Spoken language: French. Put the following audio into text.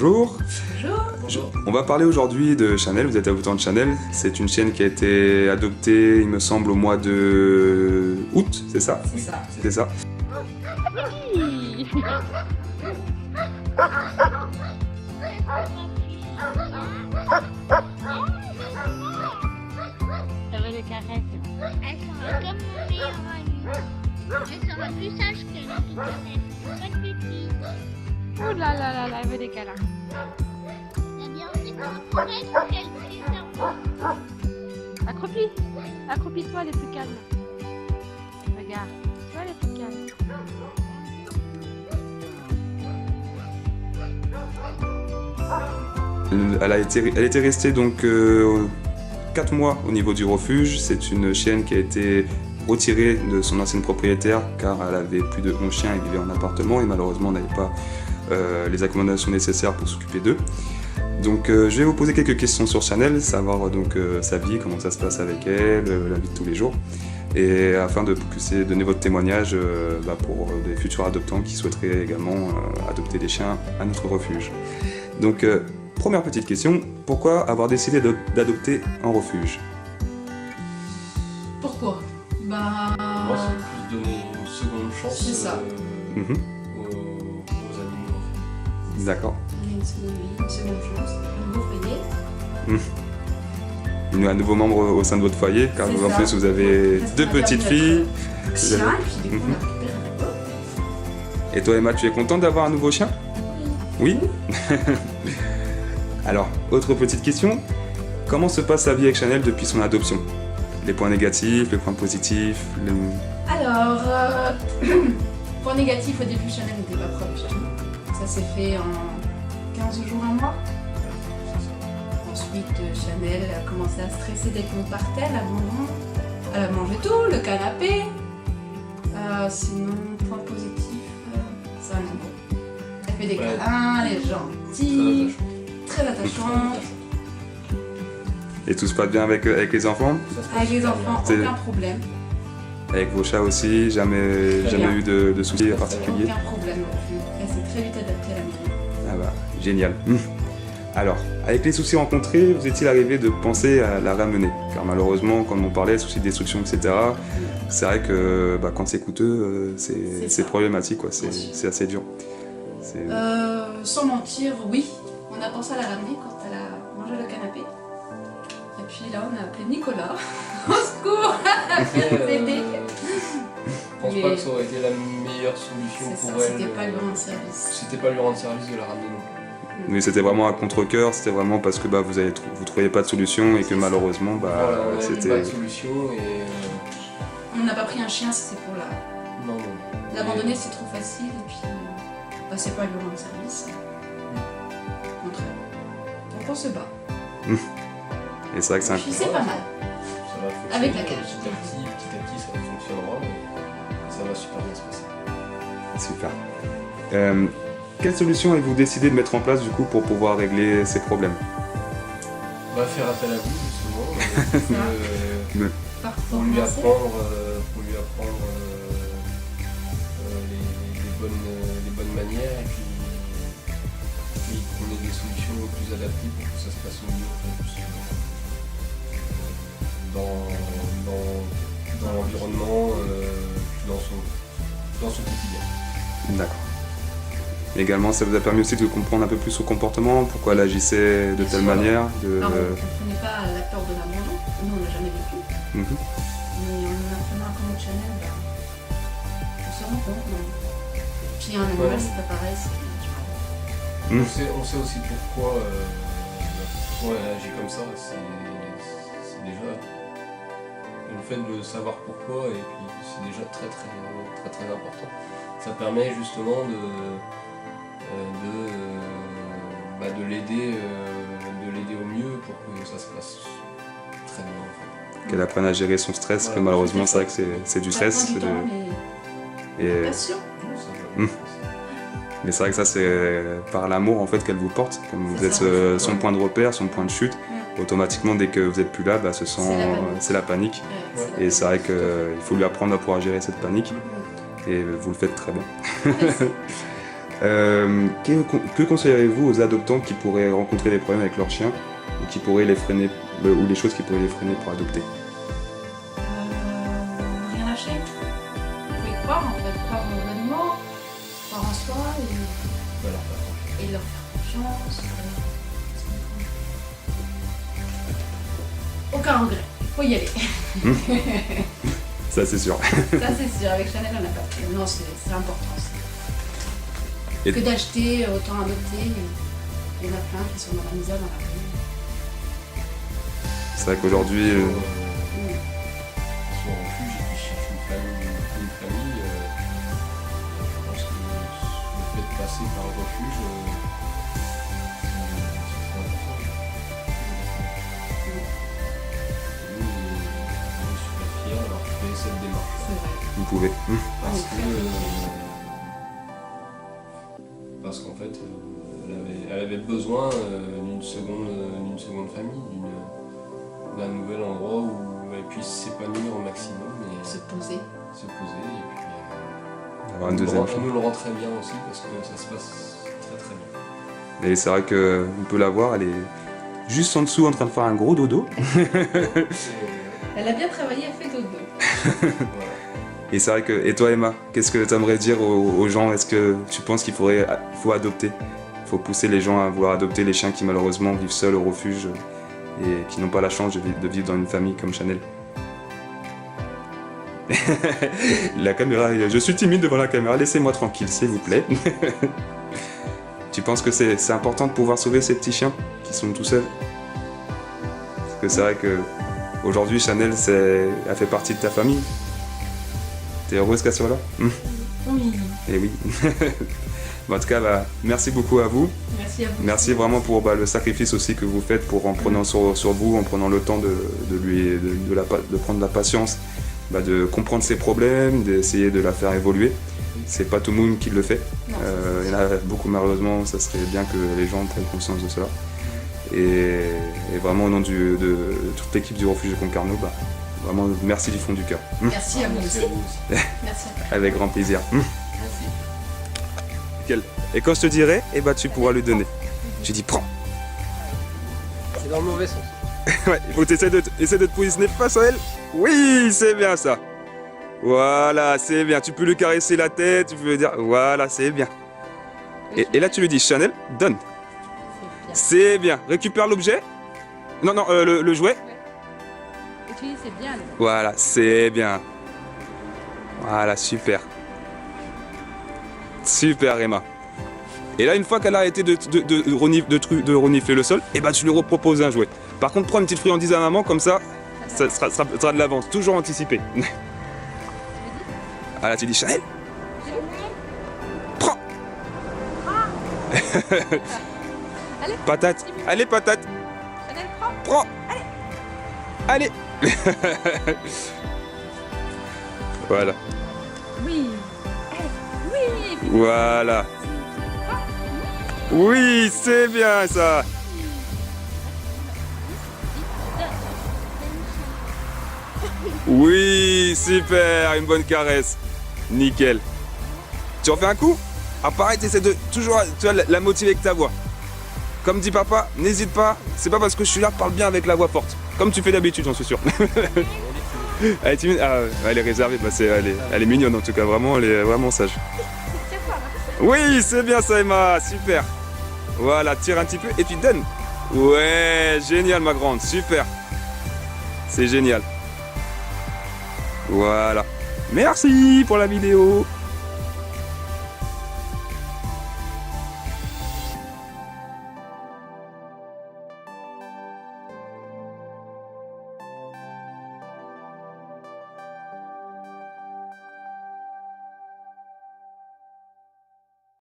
Bonjour. Bonjour. On va parler aujourd'hui de Chanel, vous êtes adoptant de Chanel. C'est une chienne qui a été adoptée, il me semble, au mois de août, c'est ça? C'est ça. C'est ça. Ça va les caresses. Elles sont comme mon meilleur ami. Elles sont plus sages que les tout caresses. Pas de bêtises. Ouh là là là là, elle veut des câlins. La bien, c'est qu'on pourrait être calculé ça. Accroupis. Accroupis-toi, elle est plus calme. Regarde. Toi, elle est plus calme. Elle était restée donc 4 mois au niveau du refuge. C'est une chienne qui a été retirée de son ancienne propriétaire car elle avait plus de 11 chiens et vivait en appartement et malheureusement n'avait pas les accommodations nécessaires pour s'occuper d'eux. Donc je vais vous poser quelques questions sur Chanel, savoir donc sa vie, comment ça se passe avec elle, la vie de tous les jours. Et afin de pousser, donner votre témoignage pour des futurs adoptants qui souhaiteraient également adopter des chiens à notre refuge. Donc première petite question, pourquoi avoir décidé d'adopter un refuge? Pourquoi? Moi, c'est plus donner une seconde chance C'est ça. aux animaux. D'accord. Une seconde vie, une seconde chance, un nouveau foyer. Un nouveau membre au sein de votre foyer, car C'est en ça. plus vous avez Parce deux qu'on a petites perdu filles. notre chien, et puis du coup on a récupéré un peu. Et toi Emma, tu es contente d'avoir un nouveau chien? Oui. Alors, autre petite question, comment se passe sa vie avec Chanel depuis son adoption? Les points négatifs, les points positifs, Alors, point négatif, au début Chanel n'était pas propre chez nous. Ça s'est fait en 15 jours, un mois. Ensuite, Chanel a commencé à stresser dès qu'on partait, l'abandon. Elle a mangé tout, le canapé. Sinon, point positif, c'est un amour. Elle fait des câlins, elle est gentille, très attachante. Et tout se passe bien avec les enfants? Avec les enfants, C'est- aucun problème. Avec vos chats aussi, jamais bien. eu de soucis particuliers? Aucun problème non plus. Elle s'est très vite adaptée à la maison. Ah bah, génial. Alors, avec les soucis rencontrés, vous est-il arrivé de penser à la ramener? Car malheureusement, comme on parlait, soucis de destruction, etc., c'est vrai que quand c'est coûteux, c'est ça. problématique, quoi. Bien sûr. C'est assez dur. Sans mentir, oui. On a pensé à la ramener quand elle a mangé le canapé. Et puis là, on a appelé Nicolas. Au secours. Aider. Je pense pas que ça aurait été la meilleure solution C'est ça, pour elle. c'était pas lui rendre service. C'était pas lui rendre service de la ramener non plus. Mais c'était vraiment à contre-cœur, c'était vraiment parce que vous trouviez pas de solution et que malheureusement, Voilà, on avait c'était... pas de solution et. On n'a pas pris un chien si c'est pour Non. l'abandonner, c'est trop facile. Et puis, c'est pas lui rendre service. Au contraire. Donc on se bat. Et c'est vrai que c'est Et puis c'est pas mal. Ça va fonctionner. Avec la cage. Petit à petit, ça fonctionnera. Et ça va super bien se passer. super. Quelle solution avez-vous décidé de mettre en place du coup pour pouvoir régler ces problèmes? On va faire appel à vous justement. Parfois, Pour lui apprendre, les bonnes manières et puis qu'on ait des solutions plus adaptées pour que ça se passe au mieux en fait, dans l'environnement, dans son quotidien. D'accord. Également, ça vous a permis aussi de comprendre un peu plus son comportement, pourquoi elle agissait de Bien telle sûr. manière Alors, on ne comprenait pas la peur de l'abandon. Nous, on l'a jamais vécu. Mhm. Mais en apprenant à connaître Chanel, on se rend compte. Puis un animal, Ouais. c'est pas pareil. Mm. On sait aussi pourquoi elle agit comme ça. C'est déjà le fait de savoir pourquoi et puis c'est déjà très important. Ça permet justement de l'aider au mieux pour que ça se passe très bien en fait. Qu'elle apprenne à gérer son stress, Voilà. que malheureusement c'est vrai que c'est du Ça prend stress. du temps, mais Et, passion. mais c'est vrai que ça c'est par l'amour en fait qu'elle vous porte, comme vous C'est êtes ça. son point de repère, son point de chute. Automatiquement dès que vous êtes plus là, c'est la panique. Ouais, Et c'est vrai qu'il faut lui apprendre à pouvoir gérer cette panique. Et vous le faites très bien. Que conseillerez-vous aux adoptants qui pourraient rencontrer des problèmes avec leur chien ou qui pourraient les freiner, ou les choses qui pourraient les freiner pour adopter? Rien lâcher. Il faut y croire en fait, croire aux animaux, croire en soi Voilà. et leur faire confiance. Aucun regret, faut y aller. Ça c'est sûr. Ça c'est sûr, avec Chanel on n'a pas fait. Non, c'est important. Et- Que d'acheter, autant adopter. Il y en a plein qui sont dans la misère, dans la rue. C'est vrai qu'aujourd'hui, Soit en refuge et qui cherchent une famille, je pense que le fait de passer par le refuge, c'est trop important. Nous, on est super fiers d'avoir fait cette démarche. C'est vrai. vous pouvez. Parce qu'en fait, elle avait besoin d'une seconde famille, d'un nouvel endroit où elle puisse s'épanouir au maximum et Se poser. et puis Avoir une deuxième on chance. nous le rend très bien aussi parce que ça se passe très très bien. Et c'est vrai qu'on peut la voir, elle est juste en dessous en train de faire un gros dodo. Elle a bien travaillé, elle fait dodo. Voilà. Et c'est vrai que. Et toi, Emma, qu'est-ce que tu aimerais dire aux gens? Est-ce que tu penses qu'il faut adopter? Il faut pousser les gens à vouloir adopter les chiens qui malheureusement vivent seuls au refuge et qui n'ont pas la chance de vivre dans une famille comme Chanel? La caméra, je suis timide devant la caméra, laissez-moi tranquille, s'il vous plaît. Tu penses que c'est important de pouvoir sauver ces petits chiens qui sont tout seuls? Parce que c'est vrai que aujourd'hui, Chanel, elle fait partie de ta famille. T'es heureuse qu'elle soit là? Oui. Eh oui. Bon, en tout cas, merci beaucoup à vous. Merci à vous. Merci vraiment pour le sacrifice aussi que vous faites en prenant sur vous, en prenant le temps de prendre la patience, de comprendre ses problèmes, d'essayer de la faire évoluer. C'est pas tout le monde qui le fait. Non, Il y en a beaucoup malheureusement, ça serait bien que les gens prennent conscience de cela. Et vraiment au nom de toute l'équipe du refuge de Concarneau, vraiment merci du fond du cœur. Merci à vous Merci aussi. à vous aussi. Merci à toi. Avec grand plaisir. Merci. Nickel. Et quand je te dirai, tu pourras lui donner. Tu dis prends. C'est dans le mauvais sens. Ouais, il faut que tu essaies de te positionner face à elle. Oui, c'est bien ça. Voilà, c'est bien. Tu peux lui caresser la tête, tu peux lui dire voilà, c'est bien. Et là, tu lui dis Chanel, donne. C'est bien. Récupère l'objet. Non, le jouet. Et tu dis c'est bien. là. Voilà, c'est bien. Voilà, super. Super, Emma. Et là, une fois qu'elle a arrêté de renifler le sol, tu lui reproposes un jouet. Par contre, prends une petite friandise à maman, comme ça sera de l'avance. Toujours anticipé. Ah là, tu dis Chanel. Prends. Allez. Patate. Allez, patate. Chanel, prends. Prends. Allez. Voilà. Oui. Allez. Oui. Et puis, Voilà. Oui, c'est bien ça. Oui, super, une bonne caresse. Nickel. Tu refais un coup? Ah pareil, t'essaies de toujours la motiver avec ta voix. Comme dit papa, n'hésite pas, c'est pas parce que je suis là, parle bien avec la voix forte. Comme tu fais d'habitude, j'en suis sûr. Elle est timide. Ah, elle est réservée, elle est mignonne en tout cas, vraiment, elle est vraiment sage. Oui, c'est bien ça, Emma, super. Voilà, tire un petit peu et puis donne. Ouais, génial ma grande, super. C'est génial. Voilà. Merci pour la vidéo.